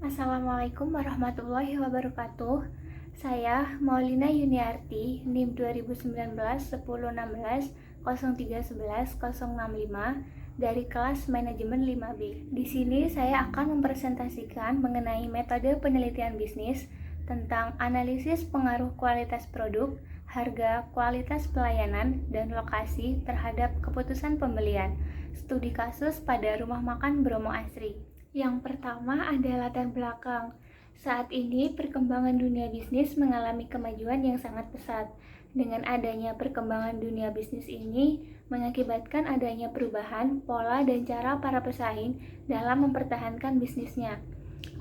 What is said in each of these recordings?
Assalamualaikum warahmatullahi wabarakatuh. Saya Maulina Yuniarti, NIM 2019 1016 0311 065 dari kelas manajemen 5B. Di sini saya akan mempresentasikan mengenai metode penelitian bisnis tentang analisis pengaruh kualitas produk, harga, kualitas pelayanan, dan lokasi terhadap keputusan pembelian. Studi kasus pada Rumah Makan Bromo Asri. Yang pertama ada latar belakang. Saat ini perkembangan dunia bisnis mengalami kemajuan yang sangat pesat. Dengan adanya perkembangan dunia bisnis ini mengakibatkan adanya perubahan pola dan cara para pesaing dalam mempertahankan bisnisnya.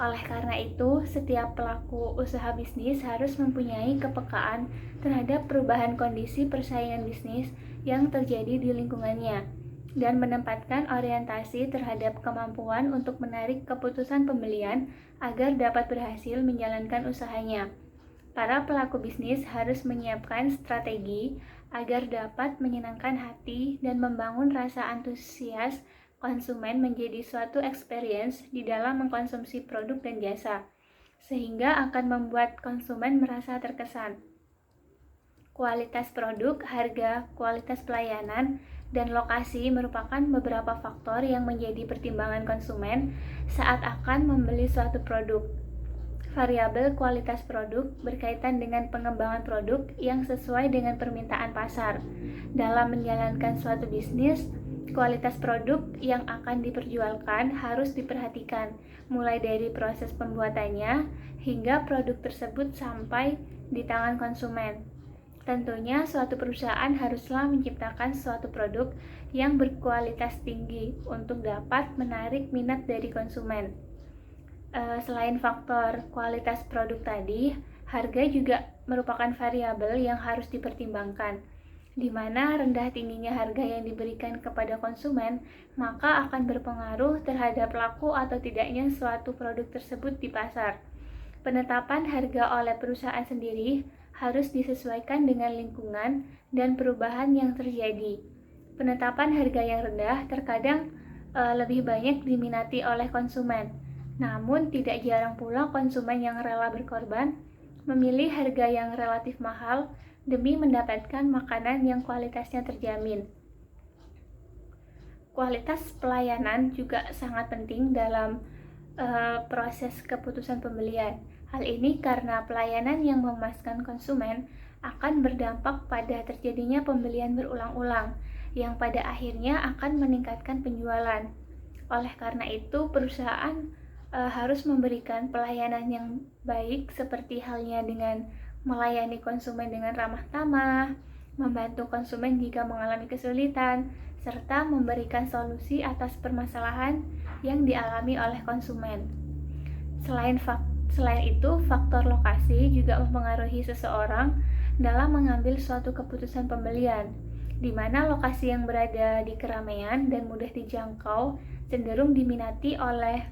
Oleh karena itu, setiap pelaku usaha bisnis harus mempunyai kepekaan terhadap perubahan kondisi persaingan bisnis yang terjadi di lingkungannya dan menempatkan orientasi terhadap kemampuan untuk menarik keputusan pembelian agar dapat berhasil menjalankan usahanya. Para pelaku bisnis harus menyiapkan strategi agar dapat menyenangkan hati dan membangun rasa antusias konsumen menjadi suatu experience di dalam mengkonsumsi produk dan jasa, sehingga akan membuat konsumen merasa terkesan. Kualitas produk, harga, kualitas pelayanan, dan lokasi merupakan beberapa faktor yang menjadi pertimbangan konsumen saat akan membeli suatu produk. Variabel kualitas produk berkaitan dengan pengembangan produk yang sesuai dengan permintaan pasar. Dalam menjalankan suatu bisnis, kualitas produk yang akan diperjualkan harus diperhatikan, mulai dari proses pembuatannya hingga produk tersebut sampai di tangan konsumen. Tentunya suatu perusahaan haruslah menciptakan suatu produk yang berkualitas tinggi untuk dapat menarik minat dari konsumen. Selain faktor kualitas produk tadi, harga juga merupakan variabel yang harus dipertimbangkan. Di mana rendah tingginya harga yang diberikan kepada konsumen, maka akan berpengaruh terhadap laku atau tidaknya suatu produk tersebut di pasar. Penetapan harga oleh perusahaan sendiri harus disesuaikan dengan lingkungan dan perubahan yang terjadi. Penetapan harga yang rendah terkadang lebih banyak diminati oleh konsumen. Namun tidak jarang pula konsumen yang rela berkorban memilih harga yang relatif mahal demi mendapatkan makanan yang kualitasnya terjamin. Kualitas pelayanan juga sangat penting dalam proses keputusan pembelian. Hal ini karena pelayanan yang memuaskan konsumen akan berdampak pada terjadinya pembelian berulang-ulang, yang pada akhirnya akan meningkatkan penjualan. Oleh karena itu, perusahaan harus memberikan pelayanan yang baik seperti halnya dengan melayani konsumen dengan ramah tamah, membantu konsumen jika mengalami kesulitan, serta memberikan solusi atas permasalahan yang dialami oleh konsumen. Selain itu, faktor lokasi juga mempengaruhi seseorang dalam mengambil suatu keputusan pembelian, di mana lokasi yang berada di keramaian dan mudah dijangkau cenderung diminati oleh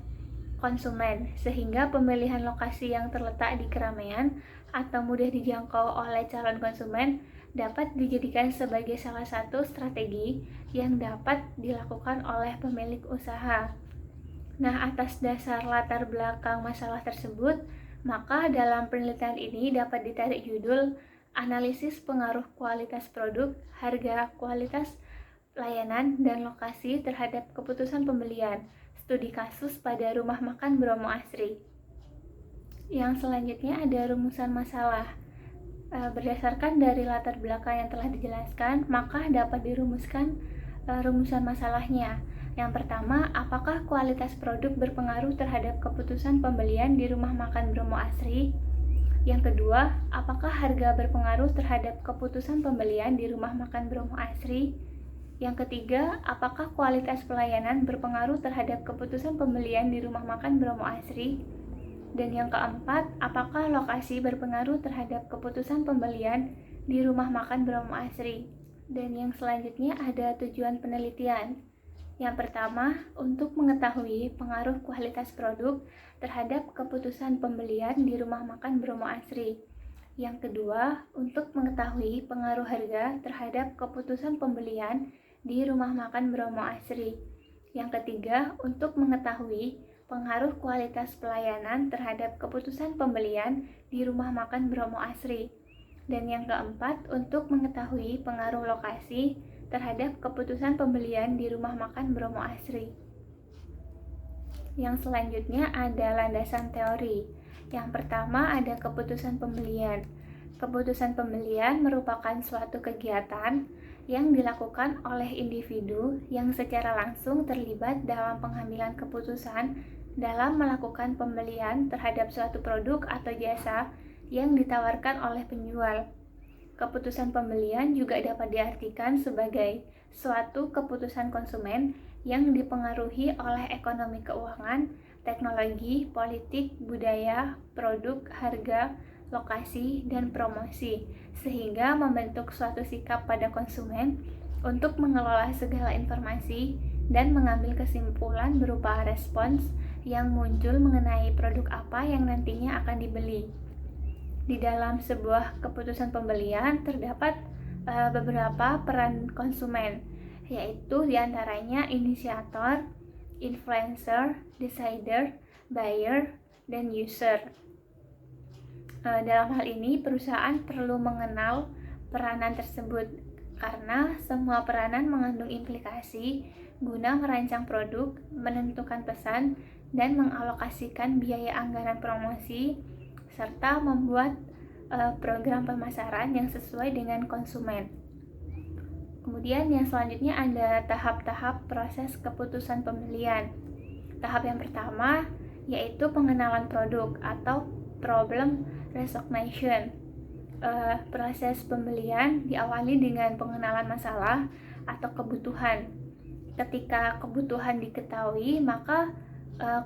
konsumen, sehingga pemilihan lokasi yang terletak di keramaian atau mudah dijangkau oleh calon konsumen dapat dijadikan sebagai salah satu strategi yang dapat dilakukan oleh pemilik usaha. Nah, atas dasar latar belakang masalah tersebut, maka dalam penelitian ini dapat ditarik judul Analisis Pengaruh Kualitas Produk, Harga, Kualitas Layanan, dan Lokasi terhadap Keputusan Pembelian. Studi kasus pada Rumah Makan Bromo Asri. Yang selanjutnya ada rumusan masalah. Berdasarkan dari latar belakang yang telah dijelaskan, maka dapat dirumuskan rumusan masalahnya. Yang pertama, apakah kualitas produk berpengaruh terhadap keputusan pembelian di Rumah Makan Bromo Asri? Yang kedua, apakah harga berpengaruh terhadap keputusan pembelian di Rumah Makan Bromo Asri? Yang ketiga, apakah kualitas pelayanan berpengaruh terhadap keputusan pembelian di Rumah Makan Bromo Asri? Dan yang keempat, apakah lokasi berpengaruh terhadap keputusan pembelian di Rumah Makan Bromo Asri? Dan yang selanjutnya ada tujuan penelitian. Yang pertama, untuk mengetahui pengaruh kualitas produk terhadap keputusan pembelian di Rumah Makan Bromo Asri. Yang kedua, untuk mengetahui pengaruh harga terhadap keputusan pembelian di Rumah Makan Bromo Asri. Yang ketiga, untuk mengetahui pengaruh kualitas pelayanan terhadap keputusan pembelian di rumah makan Bromo Asri. Dan yang keempat, untuk mengetahui pengaruh lokasi terhadap keputusan pembelian di rumah makan Bromo Asri. Yang selanjutnya ada landasan teori. Yang pertama ada keputusan pembelian. Keputusan pembelian merupakan suatu kegiatan yang dilakukan oleh individu yang secara langsung terlibat dalam pengambilan keputusan dalam melakukan pembelian terhadap suatu produk atau jasa yang ditawarkan oleh penjual. Keputusan pembelian juga dapat diartikan sebagai suatu keputusan konsumen yang dipengaruhi oleh ekonomi keuangan, teknologi, politik, budaya, produk, harga, lokasi, dan promosi, sehingga membentuk suatu sikap pada konsumen untuk mengelola segala informasi dan mengambil kesimpulan berupa respons yang muncul mengenai produk apa yang nantinya akan dibeli. Di dalam sebuah keputusan pembelian terdapat beberapa peran konsumen, yaitu diantaranya inisiator, influencer, decider, buyer, dan user. Dalam hal ini, perusahaan perlu mengenal peranan tersebut karena semua peranan mengandung implikasi guna merancang produk, menentukan pesan, dan mengalokasikan biaya anggaran promosi, serta membuat program pemasaran yang sesuai dengan konsumen. Kemudian yang selanjutnya ada tahap-tahap proses keputusan pembelian. Tahap yang pertama yaitu pengenalan produk atau problem recognition. Proses pembelian diawali dengan pengenalan masalah atau kebutuhan. Ketika kebutuhan diketahui, maka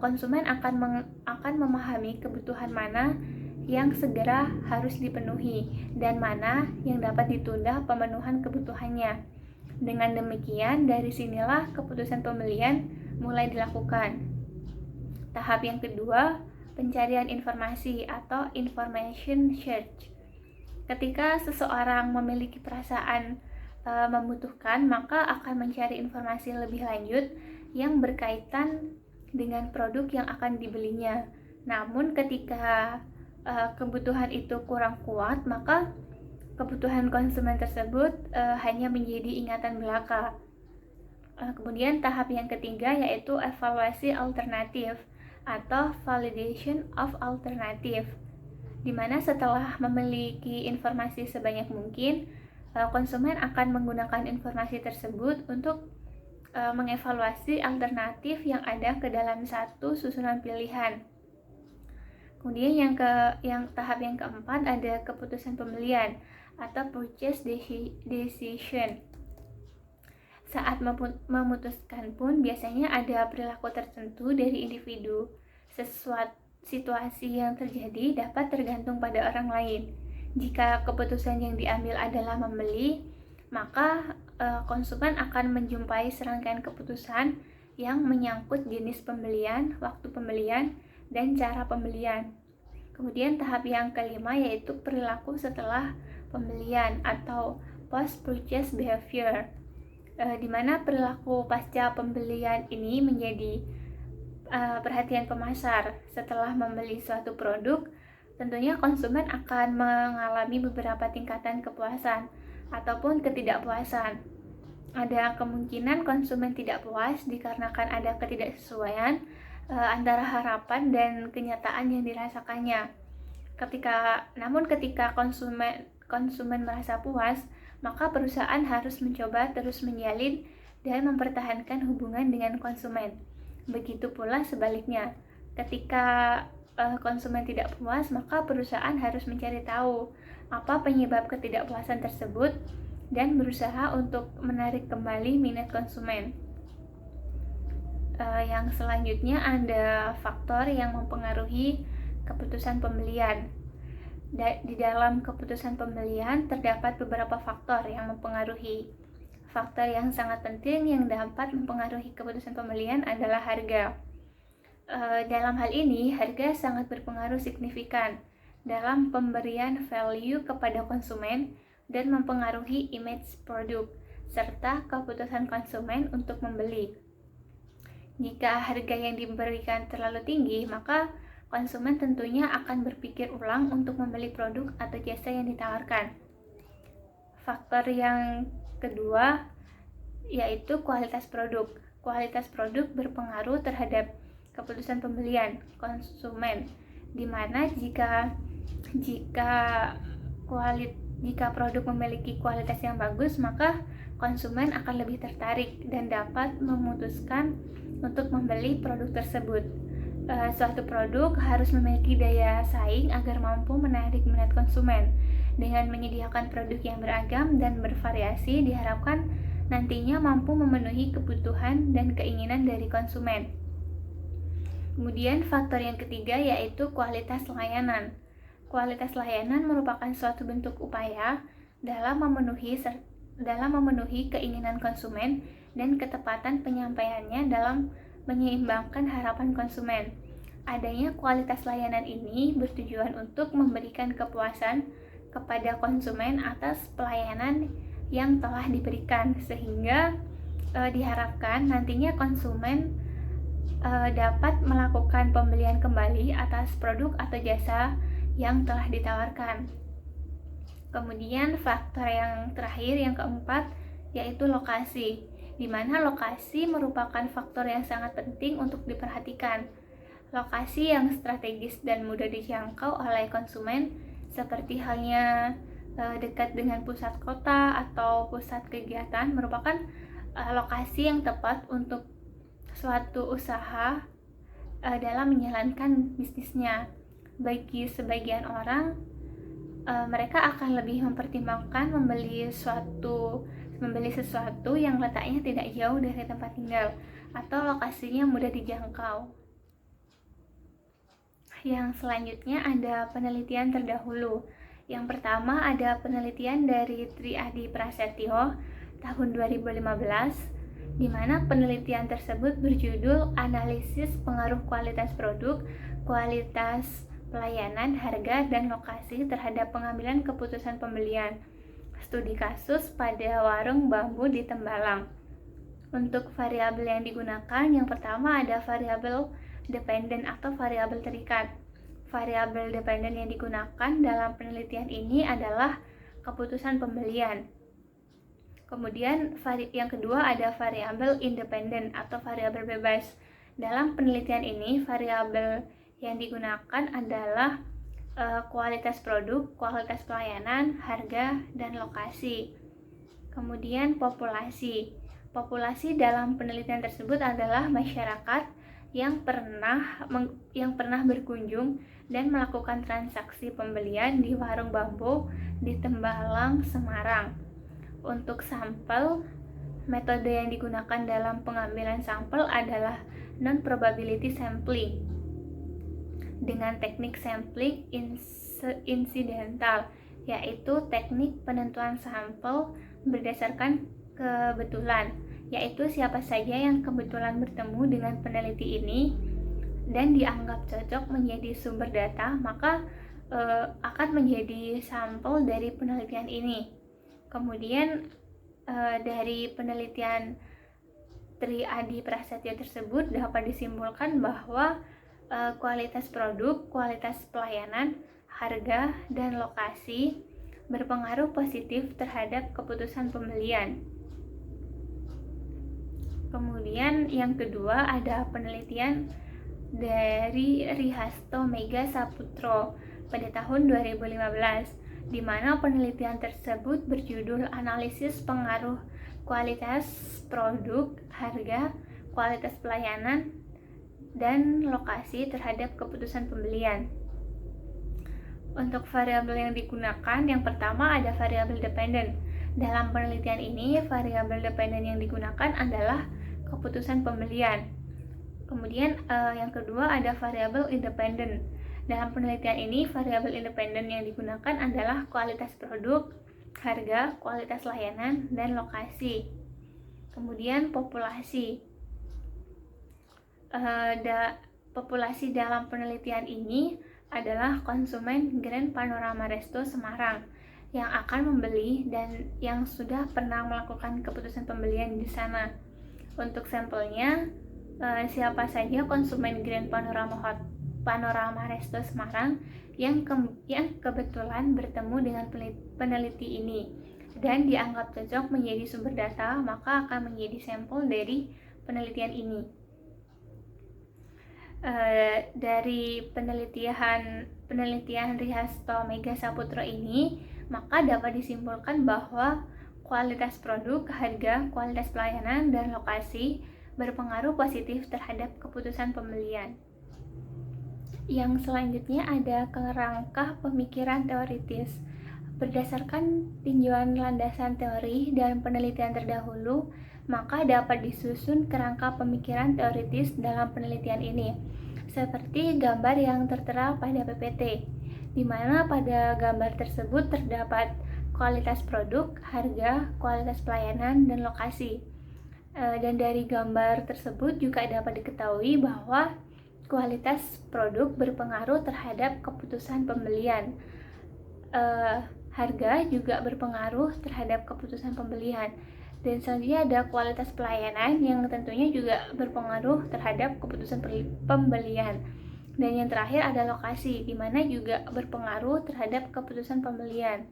konsumen akan memahami kebutuhan mana yang segera harus dipenuhi dan mana yang dapat ditunda pemenuhan kebutuhannya. Dengan demikian, dari sinilah keputusan pembelian mulai dilakukan. Tahap yang kedua, pencarian informasi atau information search. Ketika seseorang memiliki perasaan membutuhkan, maka akan mencari informasi lebih lanjut yang berkaitan dengan produk yang akan dibelinya. Namun ketika kebutuhan itu kurang kuat, maka kebutuhan konsumen tersebut hanya menjadi ingatan belaka. Kemudian tahap yang ketiga yaitu evaluasi alternatif atau validation of alternative, di mana setelah memiliki informasi sebanyak mungkin, konsumen akan menggunakan informasi tersebut untuk mengevaluasi alternatif yang ada ke dalam satu susunan pilihan. Kemudian yang tahap yang keempat ada keputusan pembelian atau purchase decision. Saat memutuskan pun biasanya ada perilaku tertentu dari individu. Sesuatu situasi yang terjadi dapat tergantung pada orang lain. Jika keputusan yang diambil adalah membeli, maka konsumen akan menjumpai serangkaian keputusan yang menyangkut jenis pembelian, waktu pembelian, dan cara pembelian. Kemudian tahap yang kelima yaitu perilaku setelah pembelian atau post-purchase behavior, di mana perilaku pasca pembelian ini menjadi perhatian pemasar. Setelah membeli suatu produk, tentunya konsumen akan mengalami beberapa tingkatan kepuasan ataupun ketidakpuasan. Ada kemungkinan konsumen tidak puas dikarenakan ada ketidaksesuaian antara harapan dan kenyataan yang dirasakannya. Namun ketika konsumen merasa puas, maka perusahaan harus mencoba terus menjalin dan mempertahankan hubungan dengan konsumen. Begitu pula sebaliknya, ketika konsumen tidak puas, maka perusahaan harus mencari tahu apa penyebab ketidakpuasan tersebut dan berusaha untuk menarik kembali minat konsumen. Yang selanjutnya ada faktor yang mempengaruhi keputusan pembelian. Di dalam keputusan pembelian terdapat beberapa faktor yang mempengaruhi. Faktor yang sangat penting yang dapat mempengaruhi keputusan pembelian adalah harga. Dalam hal ini, harga sangat berpengaruh signifikan dalam pemberian value kepada konsumen dan mempengaruhi image produk serta keputusan konsumen untuk membeli. Jika harga yang diberikan terlalu tinggi, maka konsumen tentunya akan berpikir ulang untuk membeli produk atau jasa yang ditawarkan. Faktor yang kedua yaitu kualitas produk. Kualitas produk berpengaruh terhadap keputusan pembelian konsumen, di mana jika produk memiliki kualitas yang bagus, maka konsumen akan lebih tertarik dan dapat memutuskan untuk membeli produk tersebut. Suatu produk harus memiliki daya saing agar mampu menarik minat konsumen. Dengan menyediakan produk yang beragam dan bervariasi, diharapkan nantinya mampu memenuhi kebutuhan dan keinginan dari konsumen. Kemudian faktor yang ketiga yaitu kualitas layanan. Kualitas layanan merupakan suatu bentuk upaya dalam memenuhi keinginan konsumen dan ketepatan penyampaiannya dalam menyeimbangkan harapan konsumen. Adanya kualitas layanan ini bertujuan untuk memberikan kepuasan kepada konsumen atas pelayanan yang telah diberikan, sehingga diharapkan nantinya konsumen dapat melakukan pembelian kembali atas produk atau jasa yang telah ditawarkan. Kemudian faktor yang terakhir, yang keempat, yaitu lokasi, di mana lokasi merupakan faktor yang sangat penting untuk diperhatikan. Lokasi yang strategis dan mudah dijangkau oleh konsumen, seperti halnya dekat dengan pusat kota atau pusat kegiatan, merupakan lokasi yang tepat untuk suatu usaha dalam menjalankan bisnisnya. Bagi sebagian orang, mereka akan lebih mempertimbangkan membeli sesuatu yang letaknya tidak jauh dari tempat tinggal atau lokasinya mudah dijangkau. Yang selanjutnya ada penelitian terdahulu. Yang pertama ada penelitian dari Tri Adi Prasetyo tahun 2015, di mana penelitian tersebut berjudul Analisis Pengaruh Kualitas Produk, Kualitas Pelayanan, Harga, dan Lokasi terhadap Pengambilan Keputusan Pembelian. Studi kasus pada warung bambu di Tembalang. Untuk variabel yang digunakan, yang pertama ada variabel dependen atau variabel terikat. Variabel dependen yang digunakan dalam penelitian ini adalah keputusan pembelian. Kemudian yang kedua ada variabel independen atau variabel bebas. Dalam penelitian ini, variabel yang digunakan adalah kualitas produk, kualitas pelayanan, harga, dan lokasi. Kemudian populasi. Populasi dalam penelitian tersebut adalah masyarakat yang pernah berkunjung dan melakukan transaksi pembelian di warung bambu di Tembalang, Semarang. Untuk sampel, metode yang digunakan dalam pengambilan sampel adalah non-probability sampling dengan teknik sampling insidental, yaitu teknik penentuan sampel berdasarkan kebetulan, yaitu siapa saja yang kebetulan bertemu dengan peneliti ini dan dianggap cocok menjadi sumber data, maka akan menjadi sampel dari penelitian ini. Kemudian dari penelitian Tri Adi Prasetyo tersebut dapat disimpulkan bahwa kualitas produk, kualitas pelayanan, harga, dan lokasi berpengaruh positif terhadap keputusan pembelian. Kemudian yang kedua ada penelitian dari Rihasto Mega Saputro pada tahun 2015, di mana penelitian tersebut berjudul Analisis Pengaruh Kualitas Produk, Harga, Kualitas Pelayanan, dan Lokasi terhadap keputusan pembelian. Untuk variabel yang digunakan, yang pertama ada variabel dependen. Dalam penelitian ini, variabel dependen yang digunakan adalah keputusan pembelian. Kemudian yang kedua ada variabel independen. Dalam penelitian ini, variabel independen yang digunakan adalah kualitas produk, harga, kualitas layanan, dan lokasi. Kemudian populasi. Populasi dalam penelitian ini adalah konsumen Grand Panorama Resto Semarang yang akan membeli dan yang sudah pernah melakukan keputusan pembelian di sana. Untuk sampelnya siapa saja konsumen Grand Panorama Resto Semarang yang kebetulan bertemu dengan peneliti ini dan dianggap cocok menjadi sumber data, maka akan menjadi sampel dari penelitian ini. Dari penelitian Rihasto Mega Saputro ini, maka dapat disimpulkan bahwa kualitas produk, harga, kualitas pelayanan, dan lokasi berpengaruh positif terhadap keputusan pembelian. Yang selanjutnya ada kerangka pemikiran teoritis. Berdasarkan tinjauan landasan teori dan penelitian terdahulu, maka dapat disusun kerangka pemikiran teoritis dalam penelitian ini, seperti gambar yang tertera pada PPT, di mana pada gambar tersebut terdapat kualitas produk, harga, kualitas pelayanan, dan lokasi. Dan dari gambar tersebut juga dapat diketahui bahwa kualitas produk berpengaruh terhadap keputusan pembelian. Harga juga berpengaruh terhadap keputusan pembelian. Dan selanjutnya ada kualitas pelayanan yang tentunya juga berpengaruh terhadap keputusan pembelian. Dan yang terakhir ada lokasi, di mana juga berpengaruh terhadap keputusan pembelian.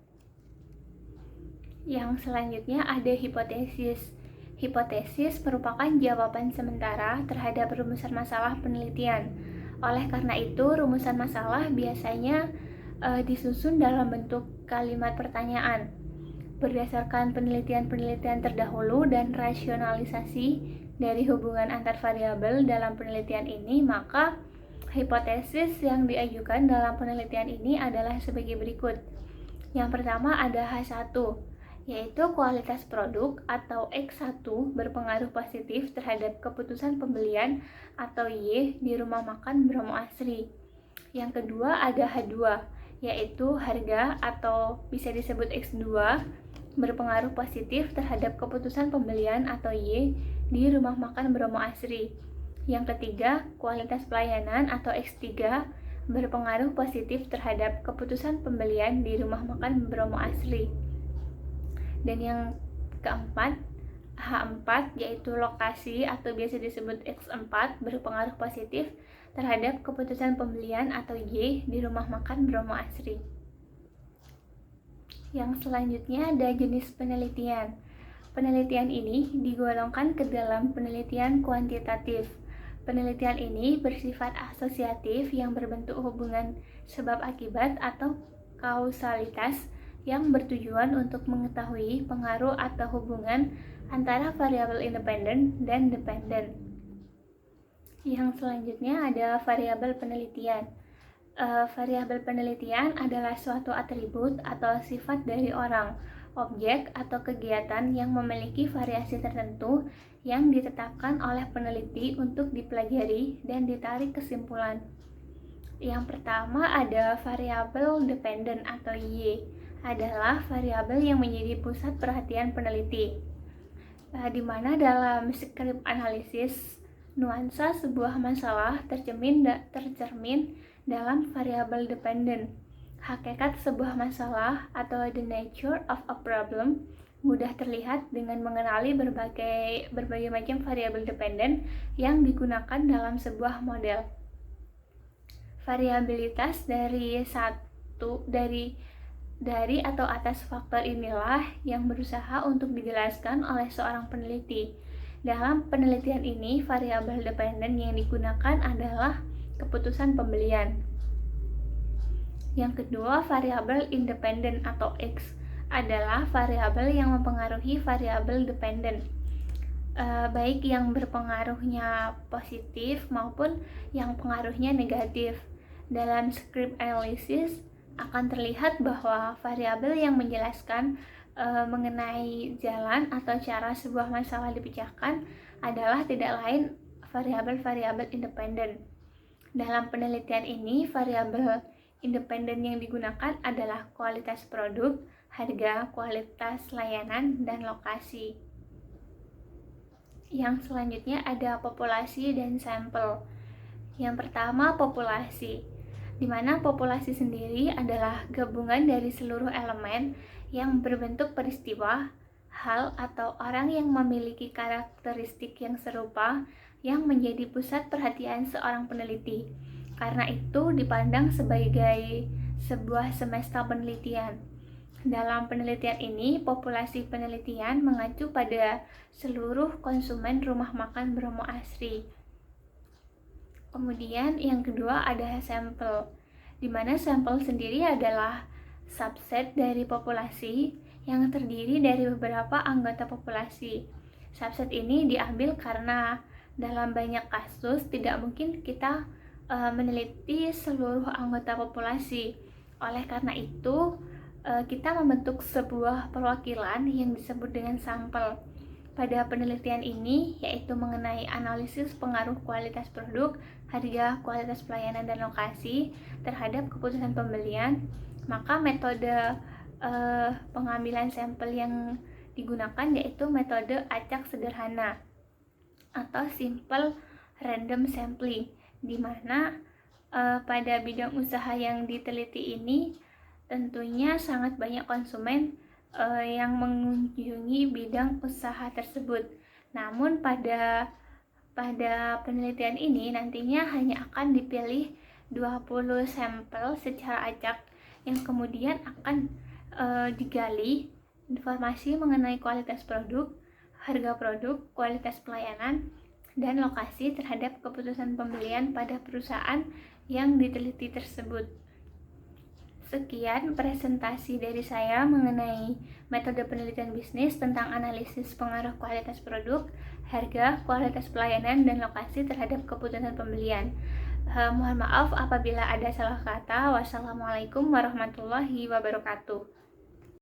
Yang selanjutnya ada hipotesis. Hipotesis merupakan jawaban sementara terhadap rumusan masalah penelitian. Oleh karena itu, rumusan masalah biasanya disusun dalam bentuk kalimat pertanyaan. Berdasarkan penelitian-penelitian terdahulu dan rasionalisasi dari hubungan antar variabel dalam penelitian ini, maka hipotesis yang diajukan dalam penelitian ini adalah sebagai berikut. Yang pertama ada H1, yaitu kualitas produk atau X1 berpengaruh positif terhadap keputusan pembelian atau Y di rumah makan Bromo Asri. Yang kedua ada H2, yaitu harga atau bisa disebut X2 berpengaruh positif terhadap keputusan pembelian atau Y di rumah makan Bromo Asri. Yang ketiga, kualitas pelayanan atau X3 berpengaruh positif terhadap keputusan pembelian di rumah makan Bromo Asri. Dan yang keempat, H4, yaitu lokasi atau biasa disebut X4 berpengaruh positif terhadap keputusan pembelian atau Y di rumah makan Bromo Asri. Yang selanjutnya ada jenis penelitian. Penelitian ini digolongkan ke dalam penelitian kuantitatif. Penelitian ini bersifat asosiatif yang berbentuk hubungan sebab akibat atau kausalitas yang bertujuan untuk mengetahui pengaruh atau hubungan antara variabel independen dan dependen. Yang selanjutnya ada variabel penelitian. Variabel penelitian adalah suatu atribut atau sifat dari orang, objek atau kegiatan yang memiliki variasi tertentu yang ditetapkan oleh peneliti untuk dipelajari dan ditarik kesimpulan. Yang pertama ada variabel dependen atau Y, adalah variabel yang menjadi pusat perhatian peneliti, di mana dalam skrip analisis nuansa sebuah masalah tercermin dalam variabel dependen. Hakikat sebuah masalah atau the nature of a problem mudah terlihat dengan mengenali berbagai macam variabel dependen yang digunakan dalam sebuah model. Variabilitas dari atau atas faktor inilah yang berusaha untuk dijelaskan oleh seorang peneliti. Dalam penelitian ini, variabel dependen yang digunakan adalah keputusan pembelian. Yang kedua, variabel independen atau X adalah variabel yang mempengaruhi variabel dependen, baik yang berpengaruhnya positif maupun yang pengaruhnya negatif. Dalam script analysis akan terlihat bahwa variabel yang menjelaskan mengenai jalan atau cara sebuah masalah dipecahkan adalah tidak lain variabel-variabel independen. Dalam penelitian ini, variabel independen yang digunakan adalah kualitas produk, harga, kualitas layanan, dan lokasi. Yang selanjutnya ada populasi dan sampel. Yang pertama, populasi, di mana populasi sendiri adalah gabungan dari seluruh elemen yang berbentuk peristiwa, hal, atau orang yang memiliki karakteristik yang serupa yang menjadi pusat perhatian seorang peneliti. Karena itu dipandang sebagai sebuah semesta penelitian. Dalam penelitian ini, populasi penelitian mengacu pada seluruh konsumen rumah makan Bromo Asri. Kemudian yang kedua ada sampel, di mana sampel sendiri adalah subset dari populasi yang terdiri dari beberapa anggota populasi. Subset ini diambil karena dalam banyak kasus tidak mungkin kita meneliti seluruh anggota populasi. Oleh karena itu, kita membentuk sebuah perwakilan yang disebut dengan sampel. Pada penelitian ini, yaitu mengenai analisis pengaruh kualitas produk, harga, kualitas pelayanan, dan lokasi terhadap keputusan pembelian, maka metode pengambilan sampel yang digunakan yaitu metode acak sederhana atau simple random sampling, di mana pada bidang usaha yang diteliti ini tentunya sangat banyak konsumen yang mengunjungi bidang usaha tersebut. Namun pada penelitian ini nantinya hanya akan dipilih 20 sampel secara acak yang kemudian akan digali informasi mengenai kualitas produk, harga produk, kualitas pelayanan, dan lokasi terhadap keputusan pembelian pada perusahaan yang diteliti tersebut. Sekian presentasi dari saya mengenai metode penelitian bisnis tentang analisis pengaruh kualitas produk, harga, kualitas pelayanan, dan lokasi terhadap keputusan pembelian. Mohon maaf apabila ada salah kata. Wassalamualaikum warahmatullahi wabarakatuh.